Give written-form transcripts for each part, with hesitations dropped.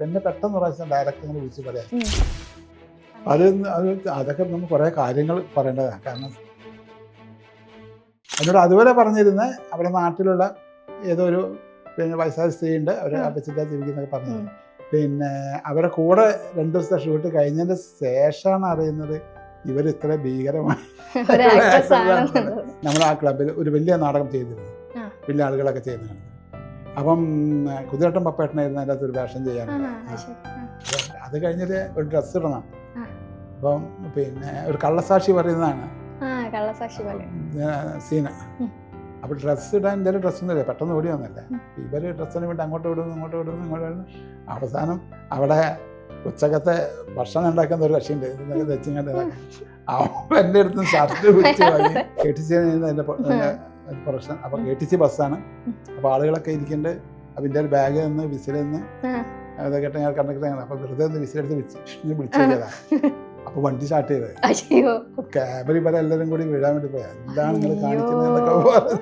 പിന്നെ പെട്ടെന്ന് പ്രാവശ്യം ഡയറക്ടറിനെ വിളിച്ച് പറയാം. അതൊക്കെ നമുക്ക് കുറേ കാര്യങ്ങൾ പറയേണ്ടതാണ്. കാരണം എന്നോട് അതുവരെ പറഞ്ഞിരുന്ന അവരുടെ നാട്ടിലുള്ള ഏതോ ഒരു പിന്നെ വയസ്സായ സ്ത്രീയുണ്ട്, അവർ അപ്പച്ചിട്ടാ ജീവിക്കുന്നൊക്കെ പറഞ്ഞു. പിന്നെ അവരെ കൂടെ 2 ദിവസത്തെ ഷൂട്ട് കഴിഞ്ഞതിന് ശേഷമാണ് അറിയുന്നത് ഇവർ ഇത്ര ഭീകരമായി. നമ്മൾ ആ ക്ലബിൽ ഒരു വലിയ നാടകം ചെയ്തിരുന്നു, വലിയ ആളുകളൊക്കെ ചെയ്യുന്നത്. അപ്പം കുതിരട്ടം പപ്പേട്ടനായിരുന്നു അതിൻ്റെ അകത്ത് ഒരു വേഷം ചെയ്യാനുണ്ട്. അത് കഴിഞ്ഞിട്ട് ഒരു ഡ്രസ്സ് ഇടണം. അപ്പം പിന്നെ ഒരു കള്ളസാക്ഷി പറയുന്നതാണ് സീന. അപ്പോൾ ഡ്രസ്സ് ഇടാൻ എൻ്റെ ഡ്രസ്സൊന്നും ഇല്ല, പെട്ടെന്ന് ഓടി വന്നല്ലേ. ഇവർ ഡ്രസ്സിന് വേണ്ടി അങ്ങോട്ട് വിടുന്നു ഇങ്ങോട്ട് വിടുന്നു ഇങ്ങോട്ട് വിടുന്നു. അവസാനം അവിടെ ഉച്ചക്കത്തെ ഭക്ഷണം ഉണ്ടാക്കുന്ന ഒരു കക്ഷിയുണ്ട്, ഇതൊക്കെ തെച്ചിങ്ങോട്ട് അവൻ എൻ്റെ അടുത്ത് ഷർട്ട് പിടിച്ച് വാങ്ങി KTC അതിൻ്റെ പ്രൊഫഷൻ. അപ്പോൾ KTC ബസ്സാണ്. അപ്പോൾ ആളുകളൊക്കെ ഇരിക്കേണ്ട അതിൻ്റെ ഒരു ബാഗ് നിന്ന് വിസിൽ നിന്ന് അതൊക്കെ ഞാൻ കണ്ടക്ടർ. അപ്പോൾ വെറുതെ ഒന്ന് വിസിലെടുത്ത് വിളിച്ചു കഴിഞ്ഞതാണ്. അപ്പോൾ വണ്ടി സ്റ്റാർട്ട് ചെയ്തത് ക്യാബിൽ വരെ എല്ലാവരും കൂടി വീഴാൻ വേണ്ടി പോയാൽ എന്താണ് നിങ്ങൾ കാണിക്കുന്നതെന്നൊക്കെ പറഞ്ഞു.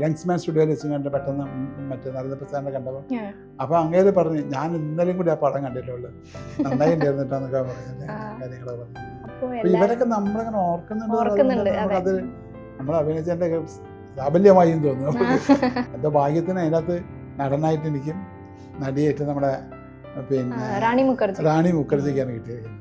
ലങ്സ്മാൻ സ്റ്റുഡിയോയിൽ വെച്ച് കണ്ട് പെട്ടെന്ന് മറ്റേ നരേന്ദ്രപ്രസാദിനെ കണ്ടപ്പോൾ അപ്പോൾ അങ്ങേര് പറഞ്ഞു ഞാൻ ഇന്നലെയും കൂടി ആ പടം കണ്ടിട്ടുള്ളൂ, നന്നായി ഉണ്ടായിരുന്നിട്ടാന്നൊക്കെ പറയുന്നത് കാര്യങ്ങളൊക്കെ പറഞ്ഞു. അപ്പോൾ ഇവരൊക്കെ നമ്മളിങ്ങനെ ഓർക്കുന്നുണ്ട്. അത് നമ്മൾ അഭിനയിച്ചതിൻ്റെ സാബല്യമായും തോന്നുന്നു. എൻ്റെ ഭാഗ്യത്തിന് അതിനകത്ത് നടനായിട്ട് എനിക്കും നടിയായിട്ട് നമ്മുടെ പിന്നെ റാണി മുഖർജിക്കാണ് കിട്ടിയിരിക്കുന്നത്.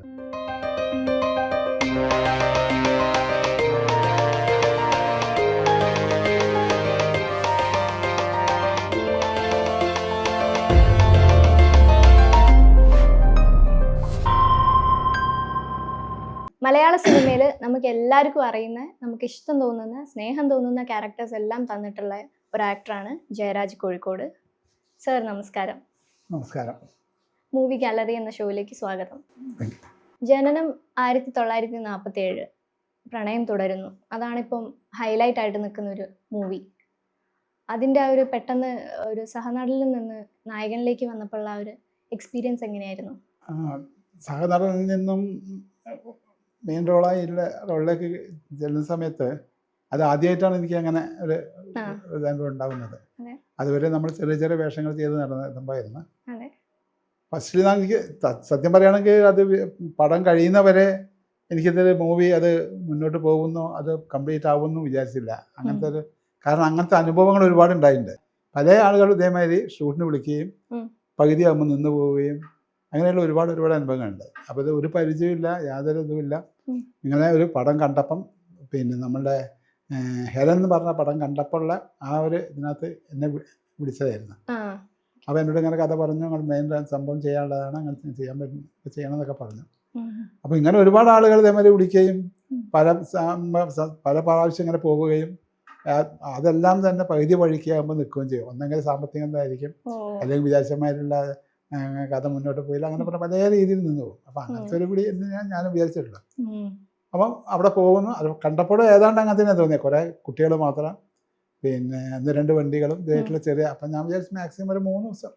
മലയാള സിനിമയിൽ നമുക്ക് എല്ലാവർക്കും അറിയുന്ന, നമുക്ക് ഇഷ്ടം തോന്നുന്ന, സ്നേഹം തോന്നുന്ന ക്യാരക്ടേഴ്സ് എല്ലാം തന്നിട്ടുള്ള ഒരു ആക്ടറാണ് ജയരാജ് കോഴിക്കോട്. സർ നമസ്കാരം. നമസ്കാരം. മൂവി ഗാലറി എന്ന ഷോയിലേക്ക് സ്വാഗതം. ജനനം 1947, പ്രണയം തുടരുന്നു, അതാണിപ്പം ഹൈലൈറ്റ് ആയിട്ട് നിൽക്കുന്ന ഒരു മൂവി. അതിൻ്റെ ആ ഒരു പെട്ടെന്ന് ഒരു സഹനടനിൽ നിന്ന് നായകനിലേക്ക് വന്നപ്പോഴുള്ള ആ ഒരു എക്സ്പീരിയൻസ് എങ്ങനെയായിരുന്നു? സഹനടനിൽ നിന്നും മെയിൻ റോളിലേക്ക് ചെല്ലുന്ന സമയത്ത് അത് ആദ്യമായിട്ടാണ് എനിക്ക് അങ്ങനെ ഒരു അനുഭവം ഉണ്ടാകുന്നത്. അതുവരെ നമ്മൾ ചെറിയ ചെറിയ വേഷങ്ങൾ ചെയ്ത് നടന്ന സംഭവമായിരുന്നു. ഫസ്റ്റിൽ എനിക്ക് സത്യം പറയുകയാണെങ്കിൽ അത് പടം കഴിയുന്നവരെ എനിക്കിതൊരു മൂവി അത് മുന്നോട്ട് പോകുന്നു, അത് കംപ്ലീറ്റ് ആവുമെന്നും വിചാരിച്ചില്ല. അങ്ങനത്തെ ഒരു കാരണം അങ്ങനത്തെ അനുഭവങ്ങൾ ഒരുപാട് ഉണ്ടായിട്ടുണ്ട്. പല ആളുകളും ഇതേമാതിരി ഷൂട്ടിന് വിളിക്കുകയും പകുതിയാകുമ്പോൾ നിന്ന് പോവുകയും അങ്ങനെയുള്ള ഒരുപാട് അനുഭവങ്ങളുണ്ട്. അപ്പോൾ ഇത് ഒരു പരിചയമില്ല, യാതൊരു ഇതുമില്ല. ഇങ്ങനെ ഒരു പടം കണ്ടപ്പം പിന്നെ നമ്മളുടെ ഹെലൻ എന്ന് പറഞ്ഞ പടം കണ്ടപ്പോഴുള്ള ആ ഒരു ഇതിനകത്ത് എന്നെ വിളിച്ചതായിരുന്നു. അപ്പോൾ എന്നോട് ഇങ്ങനെ കഥ പറഞ്ഞു, നിങ്ങൾ മെയിൻ സംഭവം ചെയ്യാനുള്ളതാണ്, അങ്ങനെ ചെയ്യണമെന്നൊക്കെ പറഞ്ഞു. അപ്പോൾ ഇങ്ങനെ ഒരുപാട് ആളുകൾ ഇതേമാതിരി വിളിക്കുകയും പല പ്രാവശ്യം ഇങ്ങനെ പോവുകയും അതെല്ലാം തന്നെ പകുതി വഴിക്കാകുമ്പോൾ നിൽക്കുകയും ചെയ്യും. ഒന്നെങ്കിൽ സാമ്പത്തികം എന്തായിരിക്കും, അല്ലെങ്കിൽ വിചാരിച്ചമായിട്ടുള്ള കഥ മുന്നോട്ട് പോയില്ല, അങ്ങനെ പറഞ്ഞ പല രീതിയിൽ നിന്ന് പോകും. അപ്പം അങ്ങനത്തെ ഒരു പിടി എന്ന് ഞാൻ വിചാരിച്ചിട്ടില്ല. അപ്പം അവിടെ പോകുന്നു. അത് കണ്ടപ്പോഴും ഏതാണ്ട് അങ്ങനെ തന്നെ തോന്നിയത്, കുറേ കുട്ടികൾ മാത്രം, പിന്നെ 1-2 വണ്ടികളും ഇതായിട്ടുള്ള ചെറിയ. അപ്പം ഞാൻ വിചാരിച്ചു മാക്സിമം ഒരു 3 ദിവസം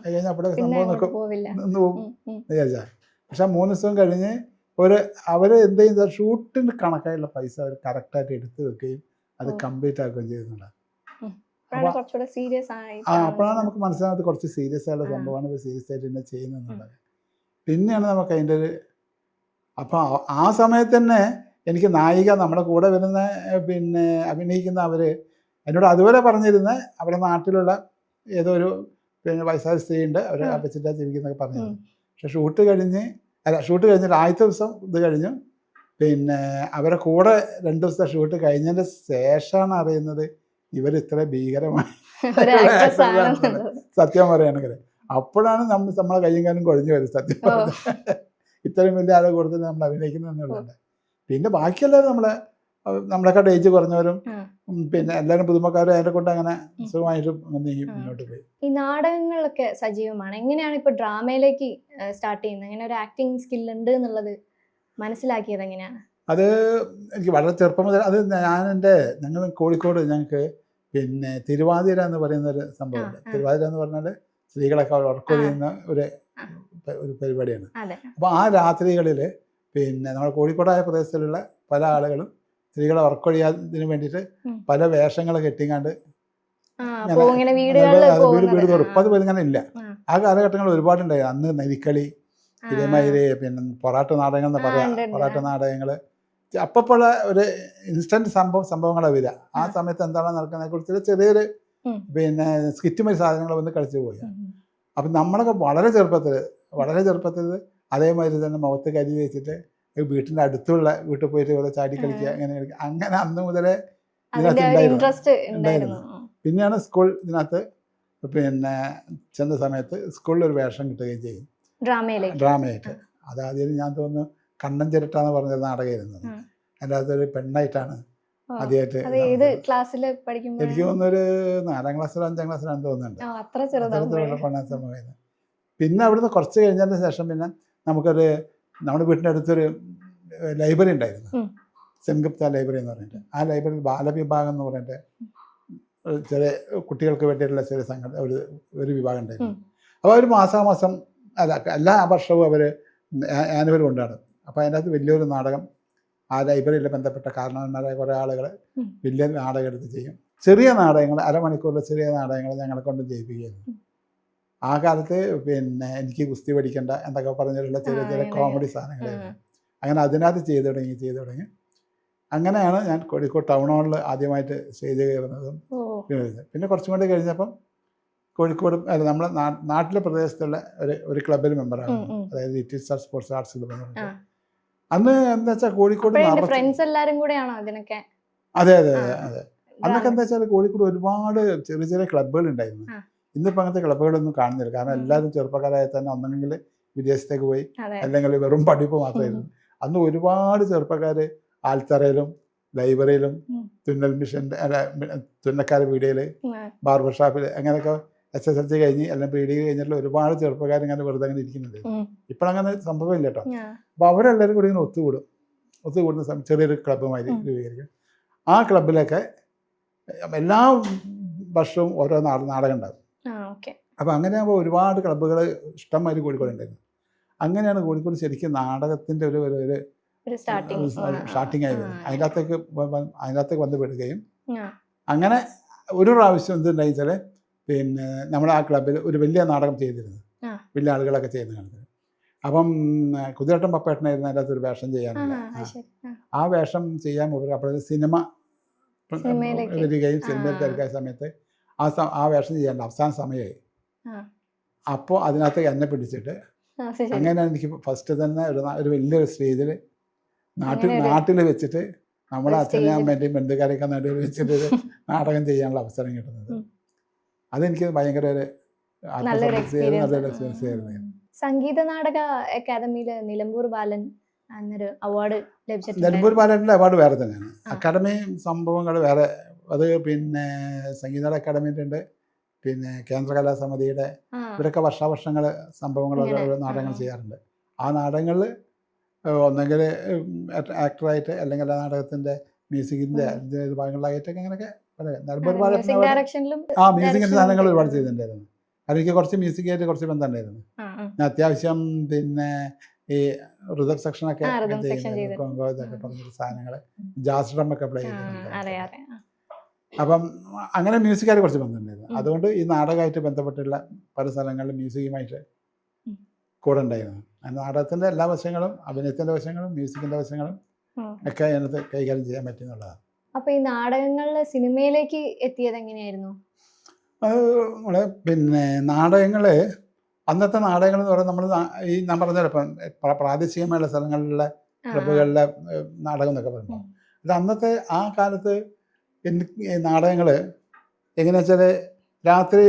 കഴിഞ്ഞ് അവിടെ സംഭവം നിന്ന് പോകും വിചാരിച്ചാൽ. പക്ഷെ 3 ദിവസം കഴിഞ്ഞ് അവർ എന്ത് ചെയ്യുന്നത്, ഷൂട്ടിന് കണക്കായുള്ള പൈസ അവർ കറക്റ്റായിട്ട് എടുത്ത് വെക്കുകയും അത് കംപ്ലീറ്റ് ആക്കുകയും ചെയ്യുന്നുണ്ട്. അപ്പോഴാണ് നമുക്ക് മനസ്സിലാകുന്നത് കുറച്ച് സീരിയസ് ആയുള്ള സംഭവമാണ്, ഇവർ സീരിയസ് ആയിട്ട് തന്നെ ചെയ്യുന്നതെന്നുള്ളത്. പിന്നെയാണ് നമുക്ക് അതിൻ്റെ ഒരു അപ്പോൾ ആ സമയത്ത് തന്നെ എനിക്ക് നായിക നമ്മുടെ കൂടെ വരുന്ന പിന്നെ അഭിനയിക്കുന്ന അവർ എന്നോട് അതുവരെ പറഞ്ഞിരുന്ന അവരുടെ നാട്ടിലുള്ള ഏതോ ഒരു പിന്നെ വയസ്സായ സ്ത്രീയുണ്ട്, അവർ അപ്പച്ചിട്ടാ ജീവിക്കുന്നൊക്കെ പറഞ്ഞിരുന്നു. പക്ഷെ ഷൂട്ട് കഴിഞ്ഞിട്ട് ആദ്യത്തെ ദിവസം ഇത് കഴിഞ്ഞു. പിന്നെ അവരെ കൂടെ 2 ദിവസത്തെ ഷൂട്ട് കഴിഞ്ഞതിൻ്റെ ശേഷമാണ് അറിയുന്നത് ഇവർ ഇത്ര ഭീകരമായി സത്യം പറയുകയാണെങ്കിൽ. അപ്പോഴാണ് നമ്മളെ കയ്യും കാലും കുഴഞ്ഞു വരും സത്യം പറഞ്ഞത്. ഇത്രയും വലിയ ആളെ കൊടുത്തിട്ട് നമ്മൾ അഭിനയിക്കുന്നുണ്ട്. പിന്നെ ബാക്കിയെല്ലാവരും നമ്മളെക്കാട്ട് ഏജ് കുറഞ്ഞവരും പിന്നെ എല്ലാവരും പുതുമക്കാരും അതിനെ കൊണ്ട് അങ്ങനെ സുഖമായിട്ടും നീങ്ങി മുന്നോട്ട് പോയി. ഈ നാടകങ്ങളൊക്കെ സജീവമാണ്. എങ്ങനെയാണ് ഇപ്പോൾ ഡ്രാമയിലേക്ക് സ്റ്റാർട്ട് ചെയ്യുന്നത്? അങ്ങനെ ഒരു ആക്ടിങ് സ്കിൽ ഉണ്ട് എന്നുള്ളത് മനസ്സിലാക്കിയത് എങ്ങനെയാണ്? അത് എനിക്ക് വളരെ ചെറുപ്പം മുതൽ അത് ഞങ്ങൾ കോഴിക്കോട് ഞങ്ങൾക്ക് പിന്നെ തിരുവാതിര എന്ന് പറയുന്നൊരു സംഭവമുണ്ട്. തിരുവാതിര എന്ന് പറഞ്ഞാൽ സ്ത്രീകളൊക്കെ ഉറക്കൊഴിയുന്ന ഒരു പരിപാടിയാണ്. അപ്പോൾ ആ രാത്രികളിൽ പിന്നെ നമ്മുടെ കോഴിക്കോടായ പ്രദേശത്തിലുള്ള പല ആളുകളും സ്ത്രീകളെ ഉറക്കൊഴിയാതിന് വേണ്ടിയിട്ട് പല വേഷങ്ങൾ കെട്ടിങ്ങാണ്ട് ഇങ്ങനെ വീടുകളിൽ വീട് തോറും ഇപ്പം അത് ഇങ്ങനെ ഇല്ല. ആ കാലഘട്ടങ്ങൾ ഒരുപാടുണ്ടായി. അന്ന് നരിക്കളി, ഇതേമാതിരി പിന്നെ പൊറാട്ട് നാടകങ്ങൾ എന്ന് പറയാം, പൊറാട്ട് നാടകങ്ങൾ അപ്പോഴുള്ള ഒരു ഇൻസ്റ്റന്റ് സംഭവങ്ങളാണ് വരിക. ആ സമയത്ത് എന്താണ് നടക്കുന്നതിനെ കുറിച്ച് ചെറിയൊരു പിന്നെ സ്കിറ്റുമായി സാധനങ്ങൾ വന്ന് കളിച്ചു പോയി. അപ്പം നമ്മളൊക്കെ വളരെ ചെറുപ്പത്തിൽ അതേമാതിരി തന്നെ മുഖത്ത് കരി വെച്ചിട്ട് വീട്ടിൻ്റെ അടുത്തുള്ള വീട്ടിൽ പോയിട്ട് ഓരോ ചാടി കളിക്കുക, അങ്ങനെ അന്ന് മുതലേ ഇതിനകത്ത് ഉണ്ടായിരുന്നു. പിന്നെയാണ് സ്കൂൾ ഇതിനകത്ത് പിന്നെ ചെന്ന സമയത്ത് സ്കൂളിൽ ഒരു വേഷം കിട്ടുകയും ചെയ്യും ഡ്രാമയായിട്ട്. അതാദ്യം ഞാൻ തോന്നുന്നു കണ്ണൻ ചിരട്ട എന്ന് പറഞ്ഞൊരു നാടകമായിരുന്നത്. അതിൻ്റെ അകത്തൊരു പെണ്ണായിട്ടാണ് ആദ്യമായിട്ട്. എനിക്ക് തോന്നുന്നൊരു 4ാം ക്ലാസ്സിലോ 5ാം ക്ലാസ്സിലാണെന്ന് തോന്നുന്നുണ്ട്. പെണ്ണ സമയത്ത്. പിന്നെ അവിടുന്ന് കുറച്ച് കഴിഞ്ഞതിന് ശേഷം പിന്നെ നമുക്കൊരു നമ്മുടെ വീട്ടിൻ്റെ അടുത്തൊരു ലൈബ്രറി ഉണ്ടായിരുന്നു, സെൻഗുപ്ത ലൈബ്രറി എന്ന് പറഞ്ഞിട്ട്. ആ ലൈബ്രറിയിൽ ബാലവിഭാഗം എന്ന് പറഞ്ഞിട്ട് ചെറിയ കുട്ടികൾക്ക് വേണ്ടിയിട്ടുള്ള ചെറിയ ഒരു വിഭാഗം ഉണ്ടായിരുന്നു. അപ്പോൾ അവർ മാസാമാസം എല്ലാ വർഷവും അവർ ആനുവൽ കൊണ്ടാണ്. അപ്പോൾ അതിൻ്റെ അകത്ത് വലിയൊരു നാടകം ആ ലൈബ്രറിയിൽ ബന്ധപ്പെട്ട കാരണവന്മാരായ കുറേ ആളുകൾ വലിയ നാടകം എടുത്ത് ചെയ്യും. ചെറിയ നാടകങ്ങൾ, അരമണിക്കൂറിലെ ചെറിയ നാടകങ്ങൾ ഞങ്ങളെ കൊണ്ട് ചെയ്യിപ്പിക്കുകയായിരുന്നു. ആ കാലത്ത് പിന്നെ എനിക്ക് കുസ്തി പഠിക്കേണ്ട എന്തൊക്കെ പറഞ്ഞിട്ടുള്ള ചെറിയ കോമഡി സാധനങ്ങളായിരുന്നു. അങ്ങനെ അതിനകത്ത് ചെയ്തു തുടങ്ങി. അങ്ങനെയാണ് ഞാൻ കോഴിക്കോട് ടൗൺ ഹാളിൽ ആദ്യമായിട്ട് സ്റ്റേജ് കയറുന്നതും. പിന്നെ കുറച്ചും കൂടി കഴിഞ്ഞപ്പം കോഴിക്കോട് നമ്മളെ നാട്ടിലെ പ്രദേശത്തുള്ള ഒരു ക്ലബിൽ മെമ്പറാണ്, അതായത് ഇറ്റിസാർ സ്പോർട്സ് ആർട്സ് ക്ലബ് എന്ന് പറഞ്ഞിട്ട്. അന്ന് എന്താ വെച്ചാൽ കോഴിക്കോട് അതെ. അന്നൊക്കെ എന്താ വെച്ചാൽ കോഴിക്കോട് ഒരുപാട് ചെറിയ ചെറിയ ക്ലബ്ബുകൾ ഉണ്ടായിരുന്നു. ഇന്നിപ്പോൾ അങ്ങനത്തെ ക്ലബ്ബുകളൊന്നും കാണുന്നില്ല. കാരണം എല്ലാവരും ചെറുപ്പക്കാരായി തന്നെ ഒന്നെങ്കിൽ വിദേശത്തേക്ക് പോയി, അല്ലെങ്കിൽ വെറും പഠിപ്പ് മാത്രമായിരുന്നു. അന്ന് ഒരുപാട് ചെറുപ്പക്കാർ ആൽത്തറയിലും ലൈബ്രറിയിലും തുന്നൽ മിഷൻ്റെ തുന്നക്കാരുടെ വീടുകൾ, ബാർബർ ഷാപ്പിൽ, അങ്ങനെയൊക്കെ SSLC കഴിഞ്ഞ് അല്ലെങ്കിൽ PDG കഴിഞ്ഞിട്ടുള്ള ഒരുപാട് ചെറുപ്പക്കാർ ഇങ്ങനെ വെറുതെ അങ്ങനെ ഇരിക്കുന്നുണ്ട്. ഇപ്പോഴങ്ങനെ സംഭവമില്ല കേട്ടോ. അപ്പോൾ അവരെല്ലാവരും കൂടി ഇങ്ങനെ ഒത്തുകൂടുന്ന ചെറിയൊരു ക്ലബ്ബുമായി രൂപീകരിക്കും. ആ ക്ലബിലൊക്കെ എല്ലാ വർഷവും ഓരോ നാടകം ഉണ്ടാകും. അപ്പോൾ അങ്ങനെയാകുമ്പോൾ ഒരുപാട് ക്ലബ്ബുകൾ ഇഷ്ടംമാതിരി കോഴിക്കോട് ഉണ്ടായിരുന്നു. അങ്ങനെയാണ് കോഴിക്കോട് ശരിക്കും നാടകത്തിൻ്റെ ഒരു സ്റ്റാർട്ടിങ് ആയി വരുന്നത്. അതിനകത്തേക്ക് വന്ന് പെടുകയും അങ്ങനെ ഒരു പ്രാവശ്യം എന്തുണ്ടായി വെച്ചാൽ പിന്നെ നമ്മൾ ആ ക്ലബ്ബിൽ ഒരു വലിയ നാടകം ചെയ്തിരുന്നു, വലിയ ആളുകളൊക്കെ ചെയ്യുന്ന കണ്ടത്. അപ്പം കുതിരട്ടൻ പപ്പേട്ടനായിരുന്നു അതിൻ്റെ അകത്ത് ഒരു വേഷം ചെയ്യാനുണ്ട്. ആ വേഷം ചെയ്യാൻ അപ്പോൾ സിനിമ വരികയും സിനിമയിൽ തിരക്കായ സമയത്ത് ആ വേഷം ചെയ്യാനുള്ള അവസാന സമയമായി. അപ്പോൾ അതിനകത്ത് എന്നെ പിടിച്ചിട്ട് അങ്ങനെ എനിക്ക് ഫസ്റ്റ് തന്നെ ഒരു വലിയൊരു സ്റ്റേജിൽ നാട്ടിൽ വെച്ചിട്ട് നമ്മുടെ അച്ഛനെയും അമ്മേൻ്റെയും ബന്ധുക്കാരെയൊക്കെ നടുവിൽ വെച്ചിട്ട് ഒരു നാടകം ചെയ്യാനുള്ള അവസരം കിട്ടുന്നത്. അതെനിക്ക് ഭയങ്കര ഒരു നല്ലൊരു എക്സ്പീരിയൻസ് ആയിരുന്നു. സംഗീത നാടക അക്കാദമിയിൽ നിലമ്പൂർ ബാലൻ എന്നൊരു അവാർഡ് ലഭിച്ചിട്ടുണ്ട്. നിലമ്പൂർ ബാലൻ്റെ അവാർഡ് വേറെ തന്നെയാണ്. അക്കാദമി സംഭവങ്ങൾ വേറെ. അത് പിന്നെ സംഗീത അക്കാദമിൻ്റെ ഉണ്ട്, പിന്നെ കേന്ദ്ര കലാസമിതിയുടെ, ഇവരൊക്കെ വർഷാവർഷങ്ങൾ സംഭവങ്ങൾ നാടകങ്ങൾ ചെയ്യാറുണ്ട്. ആ നാടകങ്ങളിൽ ഒന്നെങ്കിൽ ആക്ടറായിട്ട് അല്ലെങ്കിൽ ആ നാടകത്തിൻ്റെ മ്യൂസിക്കിൻ്റെ ഭാഗങ്ങളിലായിട്ടൊക്കെ അങ്ങനെയൊക്കെ നിലമ്പൂർ ബാലൻ മ്യൂസിക്കിൻ്റെ സാധനങ്ങൾ ഒരുപാട് ചെയ്തിട്ടുണ്ടായിരുന്നു. എനിക്ക് കുറച്ച് മ്യൂസിക്കായിട്ട് കുറച്ച് ബന്ധമുണ്ടായിരുന്നു. ഞാൻ അത്യാവശ്യം പിന്നെ ഈ റിതം സെക്ഷനൊക്കെ കോങ്കോ ഇതൊക്കെ പറഞ്ഞൊരു സാധനങ്ങൾ, ജാസ് ഡ്രമ്മൊക്കെ പ്ലേ ചെയ്തിട്ടുണ്ട്. അപ്പം അങ്ങനെ മ്യൂസിക്കായിട്ട് കുറച്ച് ബന്ധമുണ്ടായിരുന്നു. അതുകൊണ്ട് ഈ നാടകമായിട്ട് ബന്ധപ്പെട്ടുള്ള പല സ്ഥലങ്ങളിലും മ്യൂസിക്കുമായിട്ട് കൂടെ ഉണ്ടായിരുന്നു. നാടകത്തിൻ്റെ എല്ലാ വശങ്ങളും, അഭിനയത്തിൻ്റെ വശങ്ങളും മ്യൂസിക്കിൻ്റെ വശങ്ങളും ഒക്കെ അതിനകത്ത് കൈകാര്യം ചെയ്യാൻ പറ്റുന്നുള്ളതാണ്. അപ്പോൾ ഈ നാടകങ്ങളിൽ സിനിമയിലേക്ക് എത്തിയത് എങ്ങനെയായിരുന്നു? നമ്മള് പിന്നെ നാടകങ്ങൾ, അന്നത്തെ നാടകങ്ങൾ എന്ന് പറയുന്നത് നമ്മൾ ഈ ഞാൻ പറഞ്ഞല്ലോ ഇപ്പം പ്രാദേശികമായുള്ള സ്ഥലങ്ങളിലുള്ള ക്ലബ്ബുകളിലെ നാടകം എന്നൊക്കെ പറയുമ്പോൾ അത് അന്നത്തെ ആ കാലത്ത് നാടകങ്ങൾ എങ്ങനെയാ വെച്ചാൽ രാത്രി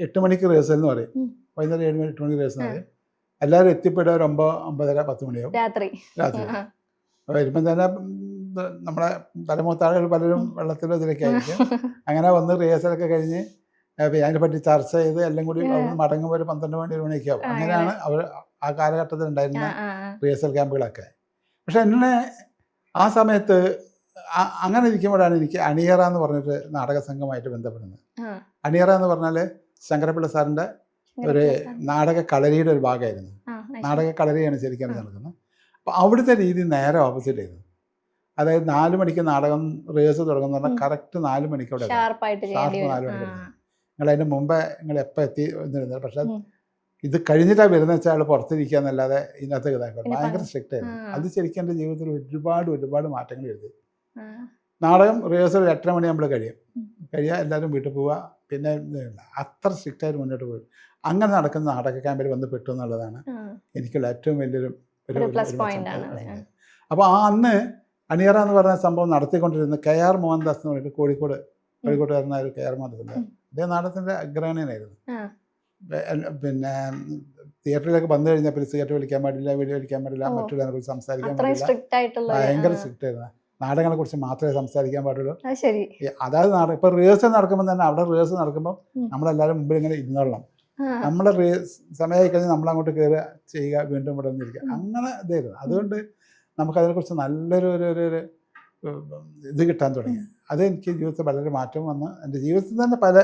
8 മണിക്ക് റിഹേഴ്സൽ എന്ന് പറയും, വൈകുന്നേരം 7 മണി 8 മണിക്ക് റിഹേഴ്സൽ എന്ന് പറയും. എല്ലാവരും എത്തിപ്പെടുക ഒരു 9, 9:30, 10 മണിയാവും രാത്രി. വരുമ്പം തന്നെ നമ്മുടെ തലമൂത്താളുകൾ പലരും വെള്ളത്തിലോ ഇതിലൊക്കെ ആയിരിക്കും. അങ്ങനെ വന്ന് റിഹേഴ്സലൊക്കെ കഴിഞ്ഞ് അതിനെ പറ്റി ചർച്ച ചെയ്ത് എല്ലാം കൂടി മടങ്ങുമ്പോൾ ഒരു 12 മണി 1 മണിയൊക്കെ ആവും. അങ്ങനെയാണ് അവർ ആ കാലഘട്ടത്തിൽ ഉണ്ടായിരുന്ന റിഹേഴ്സൽ ക്യാമ്പുകളൊക്കെ. പക്ഷെ എന്നെ ആ സമയത്ത് അങ്ങനെ ഇരിക്കുമ്പോഴാണ് എനിക്ക് അണിയറ എന്ന് പറഞ്ഞിട്ട് നാടക സംഘമായിട്ട് ബന്ധപ്പെടുന്നത്. അണിയറ എന്ന് പറഞ്ഞാൽ ശങ്കരപ്പിള്ള സാറിൻ്റെ ഒരു നാടക കളരിയുടെ ഒരു ഭാഗമായിരുന്നു. നാടക കളരിയാണ് ശരിക്കും നടക്കുന്നത്. അപ്പോൾ അവിടുത്തെ രീതി നേരെ ഓപ്പോസിറ്റ് ആയിരുന്നു. അതായത് 4 മണിക്ക് നാടകം റിഹേഴ്സൽ തുടങ്ങുന്ന പറഞ്ഞാൽ കറക്റ്റ് 4 മണിക്കോടെ 4 മണിക്ക്. നിങ്ങൾ അതിന് മുമ്പേ നിങ്ങൾ എപ്പോൾ എത്തി എന്നിരുന്നത്. പക്ഷെ ഇത് കഴിഞ്ഞിട്ടാണ് വരുന്നത് വെച്ചാൽ ആൾ പുറത്തിരിക്കുക എന്നല്ലാതെ ഇതിനകത്ത് ഇതാക്കുക. ഭയങ്കര സ്ട്രിക്റ്റ് ആയിരുന്നു. അത് ശരിക്കും എൻ്റെ ജീവിതത്തിൽ ഒരുപാട് മാറ്റങ്ങൾ എഴുതി. നാടകം റിഹേഴ്സൽ 8:30 മണിയാകുമ്പോൾ കഴിയുക, എല്ലാവരും വീട്ടിൽ പോവുക. പിന്നെ അത്ര സ്ട്രിക്റ്റായിട്ട് മുന്നോട്ട് പോയി. അങ്ങനെ നടക്കുന്ന നാടക ക്യാമ്പിൽ വന്ന് പെട്ടു എന്നുള്ളതാണ് എനിക്കുള്ള ഏറ്റവും വലിയൊരു അപ്പോൾ അന്ന് അണിയറ എന്ന് പറഞ്ഞ സംഭവം നടത്തിക്കൊണ്ടിരുന്ന KR മോഹൻദാസ് എന്ന് പറഞ്ഞിട്ട് കോഴിക്കോട്ടുകാരന ഒരു KR മോഹൻദാസ്. അദ്ദേഹം നാടകത്തിൻ്റെ അഗ്രഹണീയനായിരുന്നു. പിന്നെ തിയേറ്ററിലേക്ക് വന്നു കഴിഞ്ഞാൽ പിന്നെ സിഗരറ്റ് വലിക്കാൻ പാടില്ല, വീഡിയോ വലിക്കാൻ പാടില്ല, മറ്റുള്ളതിനെ കുറിച്ച് സംസാരിക്കാൻ പാടില്ല. ഭയങ്കര സ്ട്രിക്റ്റ് ആയിരുന്നു. നാടകങ്ങളെ കുറിച്ച് മാത്രമേ സംസാരിക്കാൻ പാടുള്ളൂ. അതായത് ഇപ്പോൾ റിഹേഴ്സൽ നടക്കുമ്പോൾ തന്നെ അവിടെ റിഹേഴ്സൽ നടക്കുമ്പോൾ നമ്മളെല്ലാവരും മുമ്പിൽ ഇങ്ങനെ ഇരുന്നോളണം. നമ്മളെ സമയമായി കഴിഞ്ഞാൽ നമ്മളങ്ങോട്ട് കയറുക ചെയ്യുക, വീണ്ടും ഇവിടെ വന്നിരിക്കുക, അങ്ങനെ ഇതായിരുന്നു. അതുകൊണ്ട് നമുക്കതിനെക്കുറിച്ച് നല്ലൊരു ഇത് കിട്ടാൻ തുടങ്ങി. അത് എനിക്ക് ജീവിതത്തിൽ വളരെ മാറ്റം വന്ന് എൻ്റെ ജീവിതത്തിൽ തന്നെ പല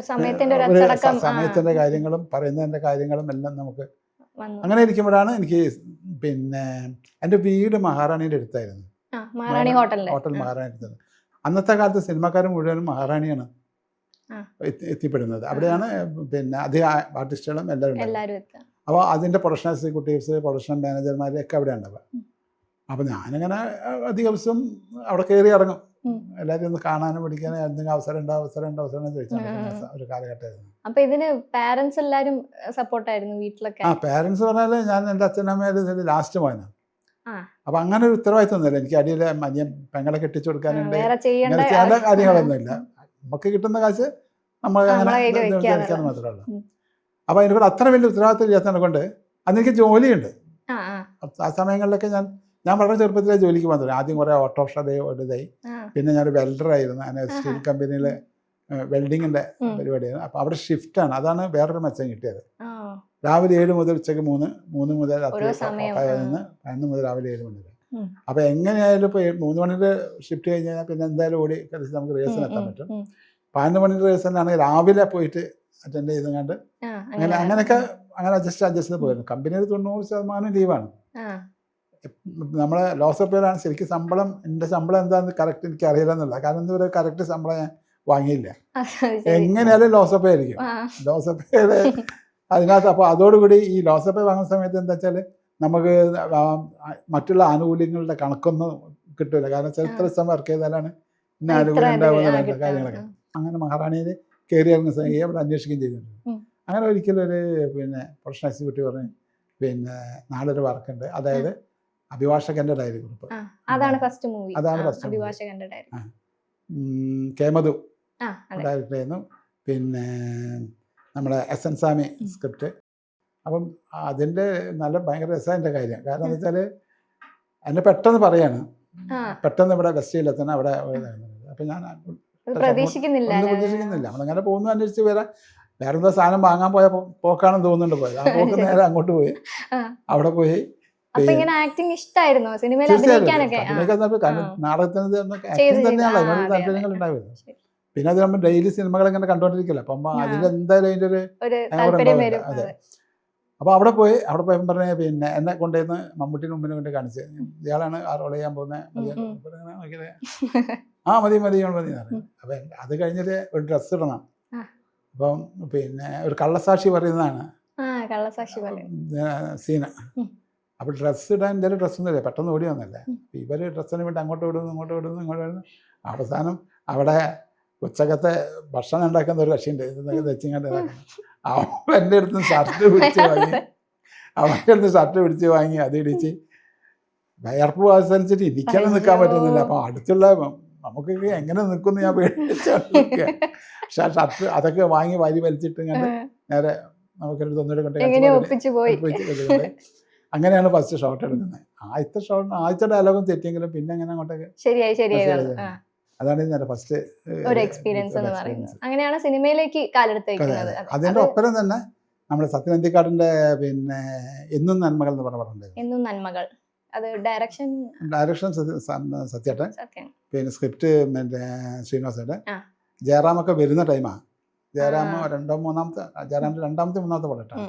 സമയത്തിൻ്റെ കാര്യങ്ങളും പറയുന്നതിൻ്റെ കാര്യങ്ങളും എല്ലാം നമുക്ക് അങ്ങനെ ഇരിക്കുമ്പോഴാണ് എനിക്ക് പിന്നെ എൻ്റെ വീട് മഹാറാണിയുടെ അടുത്തായിരുന്നു. ഹോട്ടൽ മഹാറാണി അടുത്തത്. അന്നത്തെ കാലത്ത് സിനിമാക്കാർ മുഴുവനും മഹാറാണിയാണ് എത്തിപ്പെടുന്നത്. അവിടെയാണ് പിന്നെ അധികം ആർട്ടിസ്റ്റുകളും എല്ലാവരും. അപ്പോൾ അതിൻ്റെ പ്രൊഡക്ഷൻ എക്സിക്യൂട്ടീവ്സ്, പ്രൊഡക്ഷൻ മാനേജർമാരൊക്കെ അവിടെ ഉണ്ടാവുക. അപ്പോൾ ഞാനിങ്ങനെ അധിക ദിവസം അവിടെ കയറി ഇറങ്ങും. എല്ലാവരും ഒന്ന് കാണാനും പഠിക്കാനും എന്തെങ്കിലും അവസരം ഉണ്ടോ ചോദിച്ചാൽ ഒരു കാലഘട്ടമായിരുന്നു. അപ്പോൾ ഇതിന് പാരൻസ് എല്ലാവരും സപ്പോർട്ടായിരുന്നു വീട്ടിലൊക്കെ? പാരൻസ് പറഞ്ഞാൽ ഞാൻ എൻ്റെ അച്ഛനമ്മയുടെ ലാസ്റ്റ് മോനാണ്. അപ്പോൾ അങ്ങനെ ഒരു ഉത്തരവാദിത്വമൊന്നുമില്ല എനിക്ക്. അടിയിൽ അനിയൻ പെങ്ങളെ കെട്ടിച്ചു കൊടുക്കാനുണ്ട്, അങ്ങനെ ചെയ്യേണ്ട കാര്യങ്ങളൊന്നുമില്ല. നമുക്ക് കിട്ടുന്ന കാശ് നമ്മൾ അങ്ങനെ കഴിക്കാൻ മാത്രമേ ഉള്ളൂ. അപ്പോൾ അതിനെക്കൂടെ അത്ര വലിയ ഉത്തരവാദിത്വം ഇല്ലാത്തതിനെ കൊണ്ട് അന്ന് എനിക്ക് ജോലിയുണ്ട്. ആ സമയങ്ങളിലൊക്കെ ഞാൻ വളരെ ചെറുപ്പത്തിലേ ജോലിക്ക് വന്നത്. ആദ്യം കുറേ ഓട്ടോറിക്ഷ ഇതായി, പിന്നെ ഞാനൊരു വെൽഡറായിരുന്നു. അങ്ങനെ സ്റ്റീൽ കമ്പനിയിൽ വെൽഡിങ്ങിൻ്റെ പരിപാടിയായിരുന്നു. അപ്പോൾ അവിടെ ഷിഫ്റ്റാണ്. അതാണ് വേറൊരു മെച്ചം കിട്ടിയത്. രാവിലെ 7 മുതൽ ഉച്ചയ്ക്ക് 3 മുതൽ രാത്രി 11 മുതൽ രാവിലെ 7 മണി വരെ. അപ്പോൾ എങ്ങനെയായാലും ഇപ്പോൾ 3 മണിയുടെ ഷിഫ്റ്റ് കഴിഞ്ഞ് കഴിഞ്ഞാൽ പിന്നെ എന്തായാലും ഓടി കളിച്ച് നമുക്ക് റിഹേഴ്സൽ എത്താൻ പറ്റും. 11 മണിയുടെ റിഹേഴ്സലിനാണെങ്കിൽ രാവിലെ പോയിട്ട് അറ്റൻഡ് ചെയ്തുകൊണ്ട് അങ്ങനെയൊക്കെ അഡ്ജസ്റ്റ് പോയിരുന്നു. കമ്പനിയിൽ 90% ലീവാണ്. നമ്മളെ ലോസപ്പേരാണ് ശരിക്കും ശമ്പളം. എൻ്റെ ശമ്പളം എന്താണെന്ന് കറക്റ്റ് എനിക്ക് അറിയില്ല എന്നുള്ള കാരണം എന്താ പറയുക, കറക്റ്റ് ശമ്പളം ഞാൻ വാങ്ങിയില്ല. എങ്ങനെയാലും ലോസപ്പേ ആയിരിക്കും. ലോസപ്പേയുടെ അതിനകത്ത് അപ്പോൾ അതോടുകൂടി ഈ ലോസപ്പേ വാങ്ങുന്ന സമയത്ത് എന്താ വെച്ചാൽ നമുക്ക് മറ്റുള്ള ആനുകൂല്യങ്ങളുടെ കണക്കൊന്നും കിട്ടില്ല. കാരണം എത്ര ദിവസം വർക്ക് ചെയ്താലാണ് ഇന്ന ആനുകൂല്യം ഉണ്ടാവുന്ന കാര്യങ്ങളൊക്കെ. അങ്ങനെ മഹാറാണിയിൽ കയറി ഇറങ്ങുന്ന സമയം അവിടെ അന്വേഷിക്കുകയും ചെയ്തിട്ടുണ്ട്. അങ്ങനെ ഒരിക്കലും ഒരു പിന്നെ പ്രൊഫഷണൽ എക്സിക്യൂട്ടീവ് പറഞ്ഞ് പിന്നെ നാളെ ഒരു വർക്കുണ്ട്, അതായത് അഭിഭാഷകന്റെ ഡയറി ഗ്രൂപ്പ്. അതാണ് ഫസ്റ്റ് മൂവി. കേമധു ഡയറക്ടർ ആയിരുന്നു. പിന്നെ നമ്മുടെ SN സ്വാമി സ്ക്രിപ്റ്റ്. അപ്പം അതിൻ്റെ ഭയങ്കര രസത്തിൻ്റെ കാര്യം. കാരണം എന്താ വെച്ചാൽ എന്നെ പെട്ടെന്ന് പറയാണ്, പെട്ടെന്ന് ഇവിടെ വെസ്റ്റയിലെത്തണം അവിടെ. അപ്പം ഞാൻ പ്രതീക്ഷിക്കുന്നില്ല. നമ്മളങ്ങനെ പോകുന്നു, അന്വേഷിച്ച് വരാം. വേറെ എന്താ സാധനം വാങ്ങാൻ പോയ പോക്കാണെന്ന് തോന്നുന്നുണ്ട് പോയത്. ആ പോക്ക് നേരെ അങ്ങോട്ട് പോയി. അവിടെ പോയി നാടകത്തിന് ആക്ടിങ് തന്നെയാണല്ലോ, അതിനോട് താല്പര്യങ്ങൾ ഉണ്ടാവുമല്ലോ. പിന്നെ അത് നമ്മൾ ഡെയിലി സിനിമകൾ ഇങ്ങനെ കണ്ടുകൊണ്ടിരിക്കില്ല. അപ്പം അതിലെന്തായാലും അതിൻ്റെ ഒരു അതെ. അപ്പോൾ അവിടെ പോയപ്പോൾ പറഞ്ഞ പിന്നെ എന്നെ കൊണ്ടുവന്ന് മമ്മൂട്ടിന് മുമ്പിനെ കൊണ്ട് കാണിച്ച്, ഇയാളാണ് ആ റോൾ ചെയ്യാൻ പോകുന്നത്. മതി എന്ന് പറഞ്ഞു. അപ്പം അത് കഴിഞ്ഞിട്ട് ഒരു ഡ്രസ്സ് ഇടണം. അപ്പം പിന്നെ ഒരു കള്ളസാക്ഷി പറയുന്നതാണ് സീന. അപ്പോൾ ഡ്രസ്സ് ഇടാൻ എൻ്റെ ഡ്രസ്സൊന്നുമില്ല, പെട്ടെന്ന് ഓടി വന്നല്ലേ. ഇവർ ഡ്രസ്സിന് വേണ്ടി അങ്ങോട്ട് വിടുന്നു. അവസാനം അവിടെ ഉച്ചക്കത്തെ ഭക്ഷണം ഉണ്ടാക്കുന്ന ഒരു കക്ഷിയുണ്ട്, ഇതൊക്കെ തെച്ചിങ്ങാണ്ട് ഇതാക്കണം. അവൻ്റെ അടുത്ത് ഷർട്ട് പിടിച്ച് വാങ്ങി അത് ഇടിച്ച് വയർപ്പ് അനുസരിച്ചിട്ട് ഇരിക്കാനും നിൽക്കാൻ പറ്റുന്നില്ല. അപ്പോൾ അടുത്തുള്ള നമുക്ക് എങ്ങനെ നിൽക്കുമെന്ന് ഞാൻ പേടിച്ച ഷർട്ട് അതൊക്കെ വാങ്ങി വലിച്ചിട്ട് കണ്ട് നേരെ നമുക്കൊരു തൊന്നിട്ട് കൊണ്ട് അങ്ങനെയാണ് ഫസ്റ്റ് ഷോട്ട് എടുക്കുന്നത്. ആദ്യത്തെ ഡയലോഗും തെറ്റിയെങ്കിലും പിന്നെ അങ്ങനെ അങ്ങോട്ടൊക്കെ അതാണ് ഇതിന്റെ ഫസ്റ്റ് ഒരു എക്സ്പീരിയൻസ് എന്ന് പറയുന്നത്. അങ്ങനെയാണ് സിനിമയിലേക്ക് കാലെടുത്ത് വെക്കുന്നത്. അതിന്റെ ഒപ്പം തന്നെ നമ്മുടെ സത്യനന്ദിക്കാടിന്റെ പിന്നെ എന്നും നന്മകൾ എന്ന് പറഞ്ഞ പടമുണ്ട്. എന്നും നന്മകൾ. അത് ഡയറക്ഷൻ സത്യേട്ടൻ, പിന്നെ സ്ക്രിപ്റ്റ് മറ്റേ ശ്രീനിവാസേട്ടൻ. ജയറാമൊക്കെ വരുന്ന ടൈമാണ്. ജയറാമ രണ്ടാമത്തെ മൂന്നാമത്തെ പടട്ടാണ്.